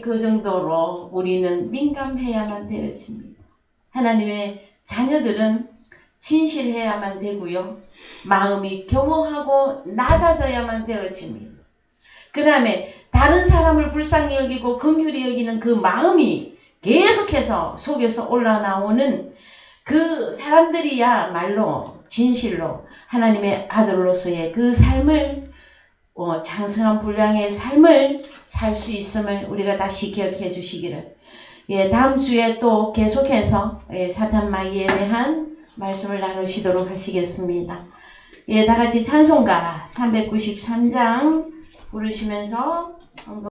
S1: 그 정도로 우리는 민감해야만 되었습니다. 하나님의 자녀들은 진실해야만 되고요. 마음이 겸허하고 낮아져야만 되어집니다. 그 다음에 다른 사람을 불쌍히 여기고 긍휼히 여기는 그 마음이 계속해서 속에서 올라나오는 그 사람들이야말로 진실로 하나님의 아들로서의 그 삶을 장성한 분량의 삶을 살 수 있음을 우리가 다시 기억해 주시기를. 예, 다음 주에 또 계속해서 사탄 마귀에 대한 말씀을 나누시도록 하시겠습니다. 예, 다 같이 찬송가 393장 부르시면서